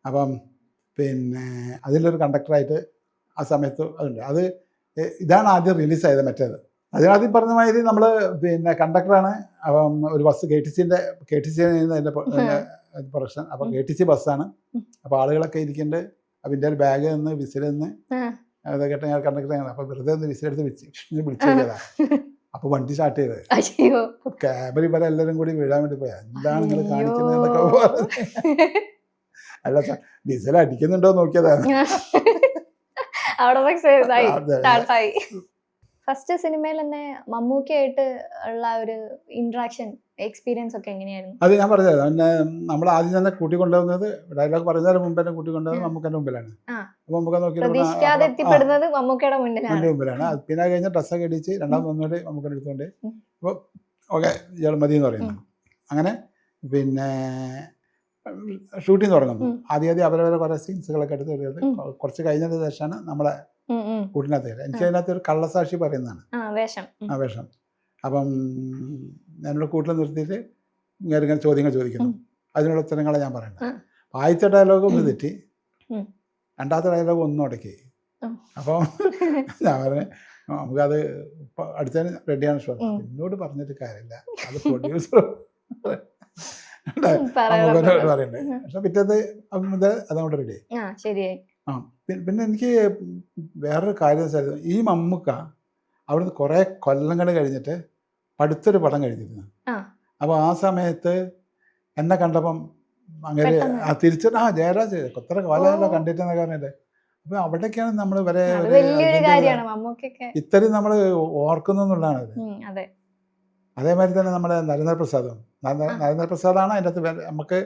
അപ്പം പിന്നെ അതിലൊരു കണ്ടക്ടറായിട്ട് ആ സമയത്ത് അതുണ്ട്. ഇതാണ് ആദ്യം റിലീസായത്. മറ്റേത് അതിനാദ്യം പറഞ്ഞ മാതിരി നമ്മൾ പിന്നെ കണ്ടക്ടറാണ്. അപ്പം ഒരു ബസ് കെ ടി സി അതിൻ്റെ പ്രൊഡക്ഷൻ. അപ്പം KTC ബസ്സാണ്. അപ്പോൾ ആളുകളൊക്കെ ഇരിക്കുന്നുണ്ട്. അപ്പം എൻ്റെ ഒരു ബാഗ് നിന്ന് വിസിൽ നിന്ന് അതൊക്കെ കേട്ട് ഞാൻ കണ്ടക്ടറാണ്. അപ്പോൾ വെറുതെ ഒന്ന് വിസിലെടുത്ത് വിളിച്ചു നോക്കിയതാ. അപ്പോൾ വണ്ടി സ്റ്റാർട്ട് ചെയ്തത്. ക്യാബിൽ വരെ എല്ലാവരും കൂടി വീഴാൻ വേണ്ടി പോയാ. എന്താണ് നിങ്ങൾ കാണിക്കുന്നതെന്നൊക്കെ പറഞ്ഞു. അല്ല വിസിൽ അടിക്കുന്നുണ്ടോ നോക്കിയതാണ്. ഫസ്റ്റ് സിനിമയിൽ തന്നെ മമ്മൂക്കയായിട്ട് ഉള്ള ഒരു ഇന്ററാക്ഷൻ എക്സ്പീരിയൻസ് ഒക്കെ എങ്ങനെയായിരുന്നു? അത് ഞാൻ പറഞ്ഞത് പിന്നെ നമ്മൾ ആദ്യം തന്നെ കൂട്ടിക്കൊണ്ടുവന്നത് ഡയലോഗ് പറയുന്നതിന് മുമ്പ് തന്നെ കൂട്ടിക്കൊണ്ടുവന്നത് മമ്മൂക്കൻ്റെ മുമ്പിലാണ്. അപ്പോൾ നമുക്ക് പ്രതീക്ഷിക്കാതെ എത്തിപ്പെടുന്നത് മമ്മൂക്കയുടെ മുന്നിലാണ്. അത് പിന്നെ കഴിഞ്ഞ ഡ്രസ്സൊക്കെ ഇടിച്ച് രണ്ടാമത് ഒന്നുകൂടി മമ്മൂക്കൻ്റെ എടുത്തുകൊണ്ട് അപ്പോൾ ഓക്കെ ഇയാൾ മതി എന്ന് പറയുന്നു. അങ്ങനെ പിന്നെ ഷൂട്ടിങ് തുടങ്ങുന്നു. ആദ്യം അവരവരെ കുറേ സീൻസുകളൊക്കെ എടുത്ത് വരുന്നത് കുറച്ച് കഴിഞ്ഞതിന് ശേഷമാണ് നമ്മളെ കൂട്ടിനകത്ത് കയറി. എനിക്ക് അതിനകത്ത് ഒരു കള്ളസാക്ഷി പറയുന്നതാണ് ആ വേഷം. അപ്പം ഞാനിവിടെ കൂട്ടിൽ നിർത്തിയിട്ട് ഇങ്ങനെ ചോദ്യങ്ങൾ ചോദിക്കുന്നു. അതിനുള്ള ഉത്തരങ്ങളെ ഞാൻ പറയുന്നത്. ആദ്യത്തെ ഡയലോഗ് ഒന്ന് തെറ്റി, രണ്ടാമത്തെ ഡയലോഗ് ഒന്നും അടക്കി. അപ്പം ഞാൻ പറഞ്ഞു നമുക്കത് അടുത്തതിന് റെഡിയാണ് ഷോ. എന്നോട് പറഞ്ഞിട്ട് കാര്യമില്ല, അത് പ്രൊഡ്യൂസർ പറയണ്ടേ. പക്ഷെ പിറ്റേത് അതങ്ങോട്ട് റെഡിയായി. പിന്നെ എനിക്ക് വേറൊരു കാര്യം വെച്ചാൽ ഈ മമ്മൂക്ക അവിടുന്ന് കുറേ കൊല്ലങ്ങൾ കഴിഞ്ഞിട്ട് അടുത്തൊരു പടം കഴിഞ്ഞിരുന്നു. അപ്പോൾ ആ സമയത്ത് എന്നെ കണ്ടപ്പം അങ്ങനെ തിരിച്ച് ജയരാജ് എത്ര കാലമല്ലോ കണ്ടിട്ടെന്നൊക്കെ പറഞ്ഞിട്ട്. അപ്പോൾ അവിടേക്കാണ് നമ്മൾ വരെ ഇത്രയും നമ്മൾ ഓർക്കുന്നു എന്നുള്ളതാണ്. അതേമാതിരി തന്നെ നമ്മുടെ നരേന്ദ്രപ്രസാദാണ് അതിൻ്റെ അകത്ത്. നമുക്ക്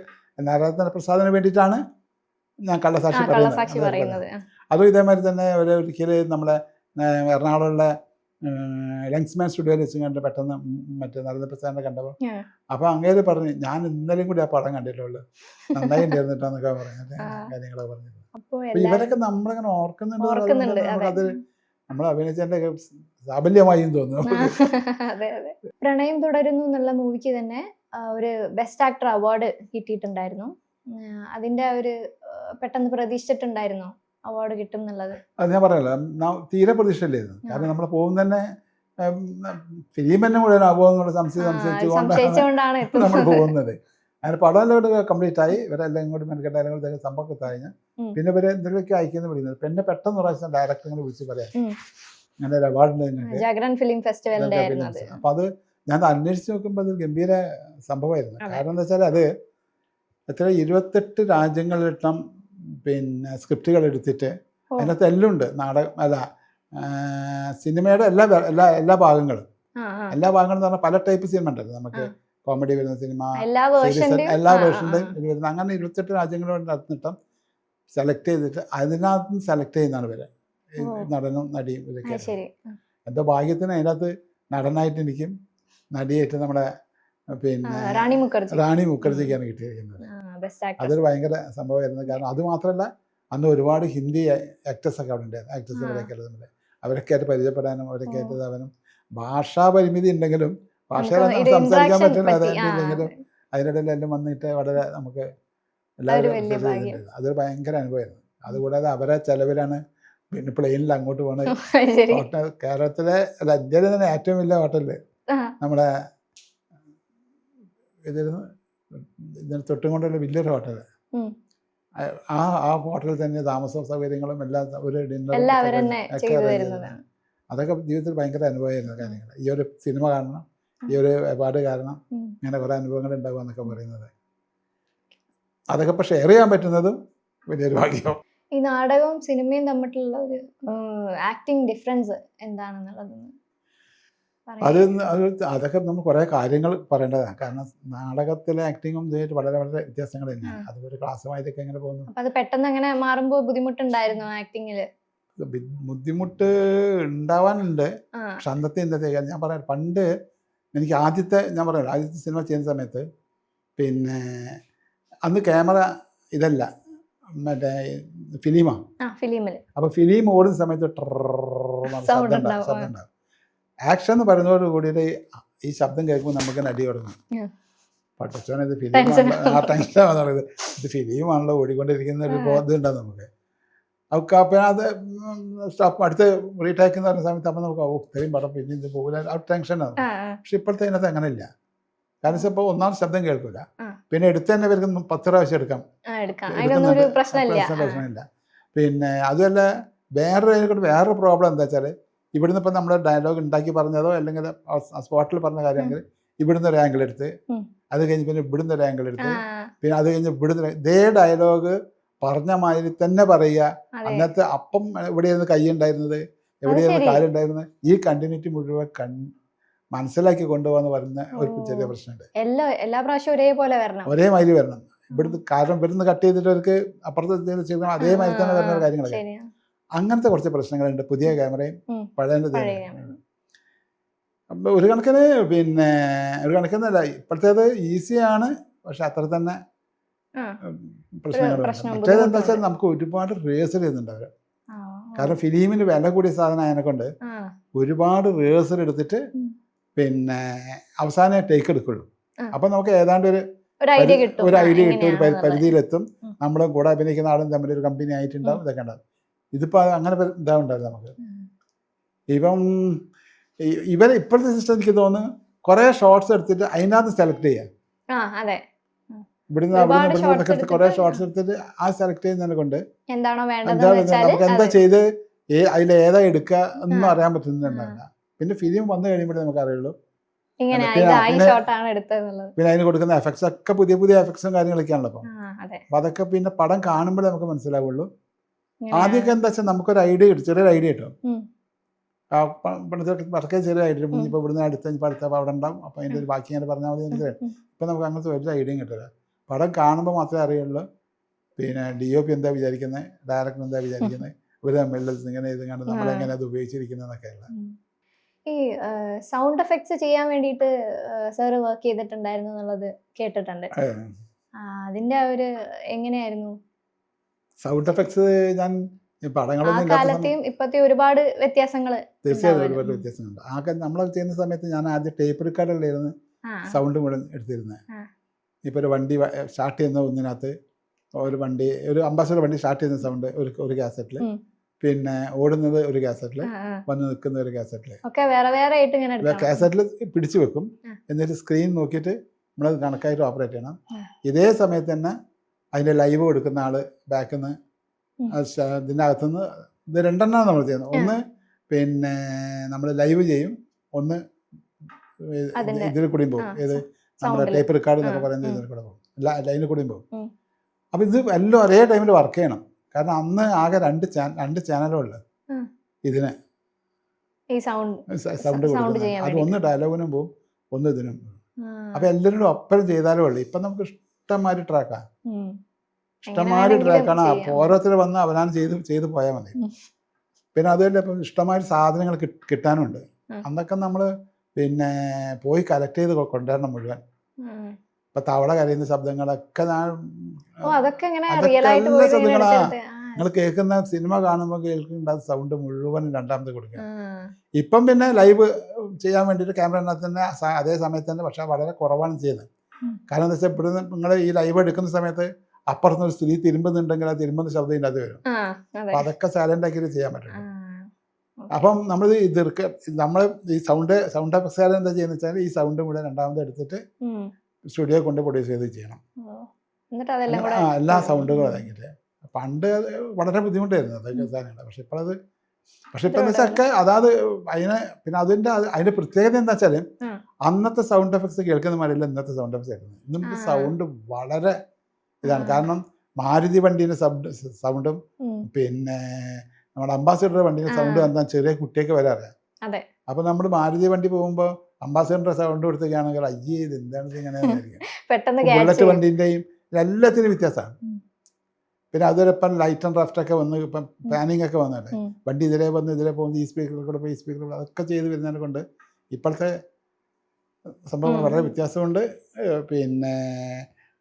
നരേന്ദ്രപ്രസാദിന് വേണ്ടിയിട്ടാണ് ഞാൻ കള്ളസാക്ഷി പറയുന്നത്. അതും ഇതേമാതിരി തന്നെ ഒരിക്കൽ നമ്മളെ എറണാകുളമുള്ള ലെൻസ്മാൻ സ്റ്റുഡിയോയിൽ വെച്ച് കണ്ട് പെട്ടെന്ന് മറ്റേ നരേന്ദ്രപ്രസാദിനെ കണ്ടപ്പോൾ അപ്പോൾ അങ്ങേര് പറഞ്ഞു ഞാൻ ഇന്നലെയും കൂടി ആ പടം കണ്ടിട്ടുള്ളൂ, നന്നായി ഉണ്ടായിരുന്നിട്ടാന്നൊക്കെ പറഞ്ഞിട്ട് കാര്യങ്ങളൊക്കെ പറഞ്ഞത്. അപ്പോൾ ഇവരൊക്കെ നമ്മളിങ്ങനെ ഓർക്കുന്നുണ്ട്. നമുക്കത് നമ്മൾ അഭിനയിച്ചതിൻ്റെ സാബല്യമായും തോന്നുന്നു. പ്രണയം തുടരുന്നു എന്നുള്ള മൂവിക്ക് തന്നെ ഒരു ബെസ്റ്റ് ആക്ടർ അവാർഡ് കിട്ടിയിട്ടുണ്ടായിരുന്നു. അതിന്റെ ഒരു പെട്ടെന്ന് പ്രതീക്ഷിച്ചിട്ടുണ്ടായിരുന്നോ അവാർഡ് കിട്ടും എന്നുള്ളത്? അത് ഞാൻ പറയല്ലോ, തീരെ പ്രതീക്ഷയില്ലായിരുന്നു. കാരണം നമ്മൾ പോകുന്ന തന്നെ ഫിലിം തന്നെ മുഴുവൻ ആകുമെന്നുള്ള സംശയിച്ചുകൊണ്ടാണ് നമ്മൾ പോകുന്നത്. അങ്ങനെ പടമെല്ലാം കംപ്ലീറ്റ് ആയി. ഇവരെല്ലാം ഇങ്ങോട്ട് മെനക്കെട്ടാലും സംഭവമൊക്കെ കഴിഞ്ഞ് പിന്നെ ഇവരെ എന്തെങ്കിലുമൊക്കെ അയക്കുന്ന വിളിക്കുന്നത്. പിന്നെ പെട്ടെന്ന് പ്രാവശ്യം ഡയറക്ടറിനെ വിളിച്ച് പറയാം അങ്ങനെ ഒരു അവാർഡ് ജാഗ്രൻ ഫിലിം ഫെസ്റ്റിവലിന്റെ. അപ്പൊ അത് ഞാൻ അന്വേഷിച്ച് നോക്കുമ്പോൾ അത് ഗംഭീര സംഭവമായിരുന്നു. കാരണം എന്താ വെച്ചാൽ അത് എത്ര 28 രാജ്യങ്ങളിലിട്ടം പിന്നെ സ്ക്രിപ്റ്റുകൾ എടുത്തിട്ട് അതിനകത്ത് എല്ലാം ഉണ്ട്. സിനിമയുടെ എല്ലാ ഭാഗങ്ങളും എന്ന് പറഞ്ഞാൽ പല ടൈപ്പ് സിനിമ ഉണ്ടല്ലോ. നമുക്ക് കോമഡി വരുന്ന സിനിമ, എല്ലാ വേർഷൻ്റെയും വരുന്ന അങ്ങനെ 28 രാജ്യങ്ങളോട് നടന്നിട്ടം സെലക്ട് ചെയ്തിട്ട് അതിനകത്ത് സെലക്ട് ചെയ്യുന്നതാണ് ഇവരെ നടനും നടിയും ഇതൊക്കെ. എന്തോ ഭാഗ്യത്തിന് അതിനകത്ത് നടനായിട്ട് എനിക്കും നടിയായിട്ട് നമ്മുടെ പിന്നെ റാണി മുഖർജിക്കാണ് കിട്ടിയിരിക്കുന്നത്. അതൊരു ഭയങ്കര സംഭവമായിരുന്നു. കാരണം അത് മാത്രമല്ല അന്ന് ഒരുപാട് ഹിന്ദി ആക്ടേഴ്സൊക്കെ അവിടെ ഉണ്ടായിരുന്നു. ആക്ടേഴ്സ് ഇവരൊക്കെ തമ്മിൽ അവരൊക്കെ ആയിട്ട് പരിചയപ്പെടാനും അവരൊക്കെ ആയിട്ട് ഇതാവാനും ഭാഷാ പരിമിതി ഉണ്ടെങ്കിലും ഭാഷയിൽ സംസാരിക്കാൻ പറ്റുന്ന അതെങ്കിലും അതിനിടയിൽ എല്ലാം വന്നിട്ട് വളരെ നമുക്ക് എല്ലാവരും അതൊരു ഭയങ്കര അനുഭവമായിരുന്നു. അതുകൂടാതെ അവരെ ചെലവിലാണ് പിന്നെ പ്ലെയിനിൽ അങ്ങോട്ട് പോകുന്നത്. ഹോട്ടൽ കേരളത്തിലെ അല്ല ഇന്ത്യയിലെ തന്നെ ഏറ്റവും വലിയ ഹോട്ടലിൽ നമ്മുടെ ഇതിന് തൊട്ടും കൊണ്ടുള്ള വലിയൊരു ഹോട്ടൽ. ആ ഹോട്ടലിൽ തന്നെ താമസ സൗകര്യങ്ങളും എല്ലാം ഒരു ഡിന്നറും അതൊക്കെ ജീവിതത്തിൽ ഭയങ്കര അനുഭവമായിരുന്ന കാര്യങ്ങൾ. ഈ ഒരു സിനിമ കാണണം, ഈ ഒരു അവാർഡ് കാരണം ഇങ്ങനെ കുറേ അനുഭവങ്ങൾ ഉണ്ടാവുക എന്നൊക്കെ പറയുന്നത്, അതൊക്കെ ഇപ്പോൾ ഷെയർ ചെയ്യാൻ പറ്റുന്നതും വലിയൊരു ഭാഗ്യം. ഈ നാടകവും സിനിമയും തമ്മിലുള്ള ഒരു ആക്ടിങ് ഡിഫറൻസ് എന്താണെന്നുള്ളത് അതൊക്കെ നമ്മൾ കുറേ കാര്യങ്ങൾ പറയേണ്ടതാണ്. കാരണം നാടകത്തിലെ ആക്ടിങ്ങും ഇതായിട്ട് വളരെ വളരെ വ്യത്യാസങ്ങൾ തന്നെയാണ്. അതൊരു ക്ലാസ്സുമായിട്ടൊക്കെ എങ്ങനെ പോകുന്നു. അത് പെട്ടെന്ന് അങ്ങനെ മാറുമ്പോൾ ബുദ്ധിമുട്ടുണ്ടായിരുന്നു ആക്ടിങ്ങിൽ? ബുദ്ധിമുട്ട് ഉണ്ടാവാനുണ്ട്. പക്ഷെ അന്നത്തെ ഞാൻ പറയാം, പണ്ട് എനിക്ക് ഞാൻ പറയാം ആദ്യത്തെ സിനിമ ചെയ്യുന്ന സമയത്ത് പിന്നെ അന്ന് ക്യാമറ ഇതല്ല, മറ്റേ ഫിലിമാണ്. അപ്പോൾ ഫിലിം ഓടുന്ന സമയത്ത് ശബ്ദം ഉണ്ടാവും. ആക്ഷൻ എന്ന് പറയുന്നതോട് കൂടിയിട്ട് ഈ ശബ്ദം കേൾക്കുമ്പോൾ നമുക്ക് നടി തുടങ്ങും. പട്ടച്ചോനെ ഇത് ഫിലിമാണല്ലോ, ആ ടെൻഷനാണ് പറയുന്നത്. ഇത് ഫിലിമാണല്ലോ ഓടിക്കൊണ്ടിരിക്കുന്ന ഒരു ബോധം ഉണ്ടാകും നമുക്ക്. അവർക്ക് അപ്പം അത് സ്റ്റോപ്പ് അടുത്ത് റീടേക്ക് എന്ന് പറയുന്ന സമയത്ത് അപ്പം നമുക്ക് ഇത്രയും പടം പിന്നെ ഇത് പോകില്ല ആ ടെൻഷനാണ്. പക്ഷെ ഇപ്പോഴത്തെ അതിനകത്ത് അങ്ങനെയില്ല. കാരണം വെച്ചാൽ ഇപ്പോൾ ഒന്നാം ശബ്ദം കേൾക്കില്ല, പിന്നെ എടുത്ത് തന്നെ ഇവർക്ക് 10 പ്രാവശ്യം എടുക്കാം, പ്രശ്നമില്ല. പിന്നെ അതുമല്ല വേറൊരു പ്രോബ്ലം എന്താ വെച്ചാൽ ഇവിടുന്ന് ഇപ്പം നമ്മൾ ഡയലോഗ് ഉണ്ടാക്കി പറഞ്ഞതോ അല്ലെങ്കിൽ സ്പോട്ടിൽ പറഞ്ഞ കാര്യമെങ്കിൽ ഇവിടുന്ന് ഒരു ആംഗിൾ എടുത്ത്, അത് കഴിഞ്ഞ് പിന്നെ ഇവിടുന്ന് ഒരു ആംഗിൾ എടുത്ത്, പിന്നെ അത് കഴിഞ്ഞ് ഇവിടുന്ന് ഇതേ ഡയലോഗ് പറഞ്ഞ മാതിരി തന്നെ പറയുക. അന്നത്തെ അപ്പം എവിടെയായിരുന്നു കൈ ഉണ്ടായിരുന്നത്, എവിടെയായിരുന്നു കാലുണ്ടായിരുന്നത്, ഈ കണ്ടിന്യൂറ്റി മുഴുവൻ മനസ്സിലാക്കി കൊണ്ടുപോകാന്ന് പറയുന്ന ഒരു ചെറിയ പ്രശ്നമുണ്ട്. എല്ലാ പ്രാവശ്യവും ഒരേപോലെ വരണം, ഒരേമാതിരി വരണം. ഇവിടുന്ന് കാരണം ഇവിടുന്ന് കട്ട് ചെയ്തിട്ട് അവർക്ക് അപ്പുറത്ത് ചെയ്യണം, അതേമാതിരി തന്നെ വരുന്ന കാര്യങ്ങളൊക്കെ. അങ്ങനത്തെ കുറച്ച് പ്രശ്നങ്ങളുണ്ട് പുതിയ ക്യാമറയും പഴയ. ഒരു കണക്കിന് പിന്നെ ഒരു കണക്കിനല്ല ഇപ്പോഴത്തേത് ഈസിയാണ്, പക്ഷെ അത്ര തന്നെ പ്രശ്നങ്ങളുണ്ട്. മറ്റേത് എന്താ വെച്ചാൽ നമുക്ക് ഒരുപാട് റിഹേഴ്സൽ ചെയ്യുന്നുണ്ട് അവർ. കാരണം ഫിലിമിന് വില കൂടിയ സാധനം അതിനെ കൊണ്ട് ഒരുപാട് റിഹേഴ്സൽ എടുത്തിട്ട് പിന്നെ അവസാനം ടേക്ക് എടുക്കുള്ളൂ. അപ്പം നമുക്ക് ഏതാണ്ട് ഒരു ഐഡിയ കിട്ടും, ഒരു പരിധിയിലെത്തും. നമ്മളും കൂടെ അഭിനയിക്കുന്ന ആളും തമ്മിൽ ഒരു കമ്പനി ആയിട്ടുണ്ടാവും, ഇതൊക്കെ ഉണ്ടാവും. ഇതിപ്പോൾ അങ്ങനെ ഇതാവുണ്ടാവില്ല നമുക്ക്. ഇപ്പം ഇപ്പോഴത്തെ സിസ്റ്റം എനിക്ക് തോന്നുന്നു കുറേ ഷോർട്സ് എടുത്തിട്ട് അതിനകത്ത് സെലക്ട് ചെയ്യാം. ഇവിടുന്ന് കുറേ ഷോർട്സ് എടുത്തിട്ട് ആ സെലക്ട് ചെയ്യുന്നതിനെ കൊണ്ട് നമുക്ക് എന്താ ചെയ്ത് അതിൽ ഏതാ എടുക്കുക ഒന്നും അറിയാൻ പറ്റുന്നുണ്ടാവില്ല. പിന്നെ ഫിലിം വന്നു കഴിയുമ്പോഴേ നമുക്ക് അറിയുള്ളൂ. പിന്നെ അതിന് കൊടുക്കുന്ന എഫക്ട്സ് ഒക്കെ പുതിയ പുതിയ എഫക്ട്സും കാര്യങ്ങളൊക്കെയാണല്ലോ അപ്പം. അപ്പം അതൊക്കെ പിന്നെ പടം കാണുമ്പോഴേ നമുക്ക് മനസ്സിലാവുള്ളൂ. ആദ്യമൊക്കെ എന്താ വെച്ചാൽ നമുക്കൊരു ഐഡിയ കിട്ടും, ചെറിയൊരു ഐഡിയ കിട്ടും. പടക്കെ ചെറിയ ഐഡിയ, ഇപ്പോൾ ഇവിടുന്ന് അടുത്ത അവിടെ ഉണ്ടാവും, അപ്പം അതിൻ്റെ ഒരു ബാക്കി അങ്ങനെ പറഞ്ഞാൽ മതി എനിക്ക്. ഇപ്പം നമുക്ക് അങ്ങനത്തെ ഒരു ഐഡിയയും കിട്ടില്ല. പടം കാണുമ്പോൾ മാത്രമേ അറിയുള്ളൂ പിന്നെ DOP എന്താ വിചാരിക്കുന്നത്, ഡയറക്ടർ എന്താ വിചാരിക്കുന്നത്, ഇവർ തമ്മിലുള്ള ഇങ്ങനെ ഇത് കണ്ട് നമ്മളെങ്ങനെ അത് ഉപയോഗിച്ചിരിക്കുന്നതെന്നൊക്കെയല്ല. ഈ സൗണ്ട് എഫക്ട്സ് ചെയ്യാൻ വേണ്ടിയിട്ട് സാറ് വർക്ക് ചെയ്തിട്ടുണ്ടായിരുന്നു എന്നുള്ളത് കേട്ടിട്ടുണ്ട്. അതിന്റെ ഒരു എങ്ങനെയായിരുന്നു സൗണ്ട് എഫക്ട്സ്? ഞാൻ പടങ്ങളൊന്നും ഇപ്പത്തെ ഒരുപാട് വ്യത്യാസങ്ങൾ, തീർച്ചയായും ഒരുപാട് വ്യത്യാസങ്ങളുണ്ട്. ആകെ നമ്മൾ ചെയ്യുന്ന സമയത്ത് ഞാൻ ആദ്യം ടേപ്പ് റെക്കോർഡറിലായിരുന്നു സൗണ്ട് മുഴുവൻ എടുത്തിരുന്നത്. ഇപ്പോൾ ഒരു വണ്ടി സ്റ്റാർട്ട് ചെയ്യുന്ന ഒന്നിനകത്ത് ഒരു അംബാസഡർ വണ്ടി സ്റ്റാർട്ട് ചെയ്യുന്ന സൗണ്ട് ഒരു കാസറ്റിൽ, പിന്നെ ഓടുന്നത് ഒരു കാസറ്റിൽ, വന്ന് നിൽക്കുന്ന ഒരു കാസറ്റിൽ, കാസറ്റിൽ പിടിച്ചു വെക്കും. എന്നിട്ട് സ്ക്രീൻ നോക്കിയിട്ട് നമ്മളത് കണക്കായിട്ട് ഓപ്പറേറ്റ് ചെയ്യണം. ഇതേ സമയത്ത് തന്നെ അതിൻ്റെ ലൈവ് കൊടുക്കുന്ന ആൾ ബാക്കിൽ നിന്ന് ഇതിൻ്റെ അകത്തുനിന്ന് ഇത് രണ്ടെണ്ണമാണ് നമ്മൾ ചെയ്യുന്നത്. ഒന്ന് പിന്നെ നമ്മൾ ലൈവ് ചെയ്യും, ഒന്ന് ഇതിൽ കൂടിയും പോകും. ഏത് നമ്മുടെ ടേപ്പ് റെക്കോർഡ് എന്നൊക്കെ പറയുന്നത് ഇതിൽ കൂടെ പോകും, ലൈനിൽ കൂടിയും പോകും. അപ്പം ഇത് എല്ലാം ഒരേ ടൈമിൽ വർക്ക് ചെയ്യണം. കാരണം അന്ന് ആകെ രണ്ട് ചാനലുണ്ട് ഇതിന് സൗണ്ട് കൊടുക്കുന്നത്. അത് ഒന്ന് ഡയലോഗിനും പോകും, ഒന്ന് ഇതിനും പോകും. അപ്പം എല്ലാവരും ഒപ്പരം ചെയ്താലേ ഉള്ളൂ. ഇപ്പം നമുക്ക് ഇഷ്ടംമാതിരി ട്രാക്കാണ്, ഇഷ്ടംമാതിരി ട്രാക്കാണ്. ഓരോരുത്തർ വന്ന് അവനാണ് ചെയ്ത് പോയാൽ മതി. പിന്നെ അതുപോലെ ഇപ്പം ഇഷ്ടംമാതിരി സാധനങ്ങൾ കിട്ടാനുണ്ട്. അന്നൊക്കെ നമ്മൾ പിന്നെ പോയി കളക്ട് ചെയ്ത് കൊണ്ടുവരണം മുഴുവൻ. ഇപ്പം തവള കരയുന്ന ശബ്ദങ്ങളൊക്കെ നിങ്ങൾ കേൾക്കുന്ന സിനിമ കാണുമ്പോൾ കേൾക്കുന്ന സൗണ്ട് മുഴുവൻ രണ്ടാമത് കൊടുക്കുക. ഇപ്പം പിന്നെ ലൈവ് ചെയ്യാൻ വേണ്ടിയിട്ട് ക്യാമറനകത്ത് തന്നെ അതേ സമയത്ത് തന്നെ, പക്ഷേ വളരെ കുറവാണ് ചെയ്യുന്നത്. കാരണം എന്താ വെച്ചാൽ ഇവിടുന്ന് നിങ്ങൾ ഈ ലൈവ് എടുക്കുന്ന സമയത്ത് അപ്പുറത്ത് ഒരു സ്ത്രീ തിരുമ്പുന്നുണ്ടെങ്കിൽ ആ തിരുമ്പുന്ന ശബ്ദം ഇതിനകത്ത് വരും. അപ്പം അതൊക്കെ സൈലൻ്റ് ആക്കിയിട്ട് ചെയ്യാൻ പറ്റും. അപ്പം നമ്മൾ നമ്മൾ ഈ സൗണ്ട് എഫക്ട്സ് എന്താ ചെയ്യുന്നത് വെച്ചാൽ ഈ സൗണ്ട് കൂടെ രണ്ടാമത് എടുത്തിട്ട് സ്റ്റുഡിയോ കൊണ്ട് പ്രൊഡ്യൂസ് ചെയ്ത് ചെയ്യണം. എല്ലാ സൗണ്ടുകളും അതാക്കിയിട്ട്. പണ്ട് വളരെ ബുദ്ധിമുട്ടായിരുന്നു അതൊക്കെ സാധനങ്ങൾ. പക്ഷെ ഇപ്പം എന്താ വെച്ചാൽ അതാത് പിന്നെ അതിൻ്റെ പ്രത്യേകത എന്താ വെച്ചാൽ അന്നത്തെ സൗണ്ട് എഫക്ട്സ് കേൾക്കുന്ന മാതിരിയല്ല ഇന്നത്തെ സൗണ്ട് എഫക്ട്സ് കേൾക്കുന്നത്. ഇന്ന് സൗണ്ട് വളരെ ഇതാണ്. കാരണം മാരുതി വണ്ടീൻ്റെ സൗണ്ടും പിന്നെ നമ്മുടെ അംബാസിഡർ വണ്ടീൻ്റെ സൗണ്ടും എന്താ ചെറിയ കുട്ടിയൊക്കെ വരെ അറിയാം. അപ്പം നമ്മൾ മാരുതി വണ്ടി പോകുമ്പോൾ അംബാസിഡറിൻ്റെ സൗണ്ട് കൊടുത്തൊക്കെയാണെങ്കിൽ അയ്യേ ഇത് എന്താണ് ഇങ്ങനെയായിരിക്കും. ബുള്ളറ്റ് വണ്ടീൻ്റെയും എല്ലാത്തിനും വ്യത്യാസമാണ്. പിന്നെ അതുപോലെ ഇപ്പം ലൈറ്റ് ആൻഡ് ഡ്രാഫ്റ്റൊക്കെ വന്ന് ഇപ്പം പ്ലാനിങ് ഒക്കെ വന്നിട്ട് വണ്ടി ഇതിലേ പോകുന്നത് ഈ സ്പീക്കറിൽ കൂടെ പോയി ഈ സ്പീക്കറിൽ അതൊക്കെ ചെയ്ത് വരുന്നതിനെ കൊണ്ട് ഇപ്പോഴത്തെ സംഭവം വളരെ വ്യത്യാസമുണ്ട്. പിന്നെ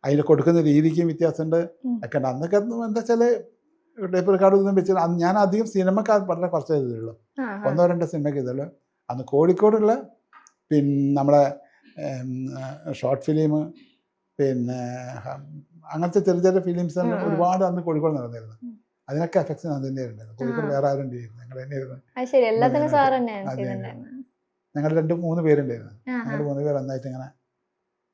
അതിന് കൊടുക്കുന്ന രീതിക്കും വ്യത്യാസമുണ്ട് ഒക്കെ ഉണ്ട്. അന്നൊക്കെ എന്താ വെച്ചാൽ ടേപ്പ് റെക്കോർഡൊന്നും വെച്ചാൽ ഞാൻ അധികം സിനിമക്ക് വളരെ കുറച്ച് ചെയ്തതുള്ളൂ, 1-2 സിനിമയ്ക്ക് ചെയ്തുള്ളൂ. അന്ന് കോഴിക്കോടുള്ള പിന്നെ നമ്മളെ ഷോർട്ട് ഫിലിം പിന്നെ അങ്ങനത്തെ ചെറിയ ചെറിയ ഫിലിംസ് ഒരുപാട് അന്ന് കോഴിക്കോട് നടന്നിരുന്നു. അതിനൊക്കെ എഫക്ട്സ് അത് തന്നെയായിരുന്നു. കോഴിക്കോട് വേറെ ആരും ഉണ്ടായിരുന്നു, ഞങ്ങൾ തന്നെയായിരുന്നു. അത് ശരി, എല്ലാത്തിനും സാർ തന്നെയാണ് അതെ, ചെയ്തിട്ടുണ്ടായിരുന്നത്. ഞങ്ങൾ 2-3 പേരുണ്ടായിരുന്നു. ഞങ്ങൾ 3 പേർ ഒന്നായിട്ട് ഇങ്ങനെ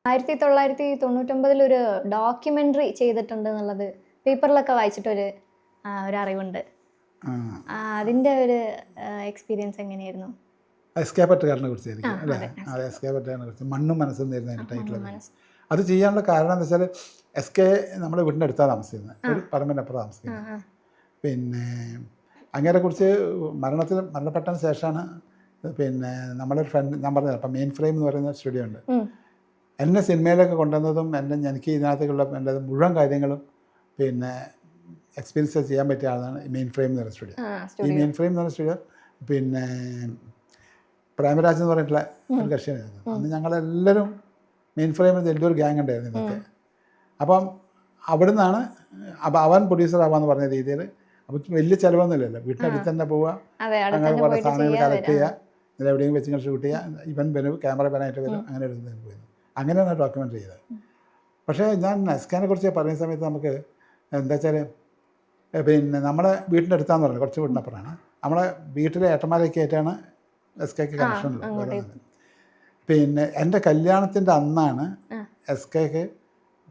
1999 ഒരു ഡോക്യുമെന്ററി ചെയ്തിട്ടുണ്ട് എന്നുള്ളത് പേപ്പറിലൊക്കെ വായിച്ചിട്ടൊരു ഒരു അറിവുണ്ട്. അതിന്റെ ഒരു എക്സ്പീരിയൻസ് എങ്ങനെയായിരുന്നു? എസ്കേപ്പ് അറ്റുകാരനെ കുറിച്ചായിരിക്കും അല്ലേ? അതെ, എസ്കേപ്പ് അറ്റുകാരനെ കുറിച്ച് മണ്ണും മനസ്സും തരുന്ന അതിൻ്റെ ടൈറ്റിൽ. അത് ചെയ്യാനുള്ള കാരണം എന്താ വെച്ചാൽ എസ്കെ നമ്മുടെ വീടിൻ്റെ അടുത്താണ് താമസിക്കുന്നത്, ഒരു പറമ്പിനപ്പുറം താമസിക്കുന്നത്. പിന്നെ അങ്ങേരെ കുറിച്ച് മരണപ്പെട്ടതിന് ശേഷമാണ് പിന്നെ നമ്മളൊരു ഫ്രണ്ട്, ഞാൻ പറഞ്ഞത് അപ്പം മെയിൻ ഫ്രെയിം എന്ന് പറയുന്ന സ്റ്റുഡിയോ ഉണ്ട്, എന്നെ സിനിമയിലൊക്കെ കൊണ്ടുവന്നതും എനിക്ക് ഇതിനകത്തേക്കുള്ള എൻ്റെ മുഴുവൻ കാര്യങ്ങളും പിന്നെ എക്സ്പീരിയൻസ് ചെയ്യാൻ പറ്റിയ ആളാണ് മെയിൻ ഫ്രെയിം എന്ന് പറയുന്ന സ്റ്റുഡിയോ. ഈ മെയിൻ ഫ്രെയിം എന്ന് പറയുന്ന സ്റ്റുഡിയോ പിന്നെ പ്രേമരാജ് എന്ന് പറഞ്ഞിട്ടുള്ള ഒരു കക്ഷിയായിരുന്നു. അന്ന് ഞങ്ങളെല്ലാവരും മെയിൻ ഫ്രെയിമിൽ വലിയൊരു ഗ്യാങ് ഉണ്ടായിരുന്നു ഇന്നത്തെ. അപ്പം അവിടെ നിന്നാണ് അവൻ പ്രൊഡ്യൂസർ ആവാന്ന് പറഞ്ഞ രീതിയിൽ. അപ്പം വലിയ ചിലവൊന്നുമില്ലല്ലോ, വീട്ടിനടുത്ത് തന്നെ പോവുക, അങ്ങനെ കുറേ സാധനങ്ങൾ കളക്ട് ചെയ്യുക, ഇതിൽ എവിടെയെങ്കിലും വെച്ച് ഇങ്ങനെ ഷൂട്ട് ചെയ്യുക, ഇവൻ വരും, ക്യാമറ പാനായിട്ട് വരും, അങ്ങനെ എടുക്കുന്നതിന് പോയിരുന്നു. അങ്ങനെയാണ് ഡോക്യുമെൻ്ററി ചെയ്തത്. പക്ഷേ ഞാൻ എസ്കേനെ കുറിച്ച് പറയുന്ന സമയത്ത് നമുക്ക് എന്താ വെച്ചാൽ പിന്നെ നമ്മളെ വീട്ടിൻ്റെ അടുത്താന്ന് പറഞ്ഞത്, കുറച്ച് വീടിനപ്പുറമാണ്. നമ്മളെ വീട്ടിലെ ഏട്ടന്മാരൊക്കെ ആയിട്ടാണ് എസ്കേക്ക് കണക്ഷൻ ഉള്ളത്. പിന്നെ എൻ്റെ കല്യാണത്തിൻ്റെ അന്നാണ് എസ്കേക്ക്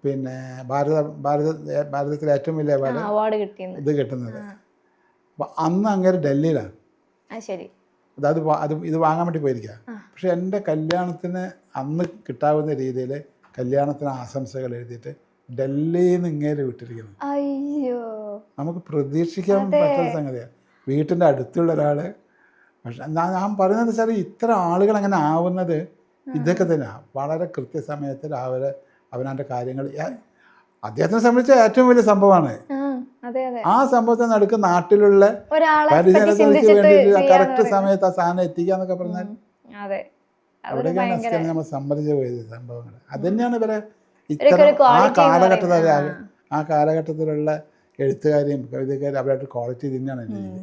പിന്നെ ഭാരതത്തിലെ ഏറ്റവും വലിയ അവാർഡ് ഇത് കിട്ടുന്നത്. അപ്പം അന്ന് അങ്ങനെ ഡൽഹിയിലാണ്, ഇത് വാങ്ങാൻ വേണ്ടി പോയിരിക്കുക. പക്ഷെ എൻ്റെ കല്യാണത്തിന് അന്ന് കിട്ടാവുന്ന രീതിയിൽ കല്യാണത്തിന് ആശംസകൾ എഴുതിയിട്ട് ഡൽഹിയിൽ നിന്ന് ഇങ്ങേര് വിട്ടിരിക്കുന്നു. നമുക്ക് പ്രതീക്ഷിക്കാൻ പറ്റുന്ന സംഗതിയാണ്. വീട്ടിൻ്റെ അടുത്തുള്ള ഒരാൾ. പക്ഷെ ഞാൻ പറയുന്നത് വെച്ചാൽ ഇത്ര ആളുകൾ അങ്ങനെ ആവുന്നത് ഇതൊക്കെ തന്നെയാണ്. വളരെ കൃത്യസമയത്ത് രാവിലെ അവനവൻ്റെ കാര്യങ്ങൾ, അദ്ദേഹത്തിനെ സംബന്ധിച്ച ഏറ്റവും വലിയ സംഭവമാണ്. ആ സംഭവത്തെ നടുക്ക് നാട്ടിലുള്ള പരിചരണത്തിലേക്ക് വേണ്ടിയിട്ട് കറക്റ്റ് സമയത്ത് ആ സാധനം എത്തിക്കുക എന്നൊക്കെ പറഞ്ഞാൽ അവിടേക്കാണ് എസ്കേനെ നമ്മൾ സമ്മതിച്ചു പോയത് സംഭവങ്ങൾ. അത് തന്നെയാണ് ഇവരെ ഇത്തരം ആ കാലഘട്ടത്തിലുള്ള എഴുത്തുകാരെയും കവിതക്കാരും അവരായിട്ട് ക്വാളിറ്റി തന്നെയാണ് എൻ്റെ രീതി.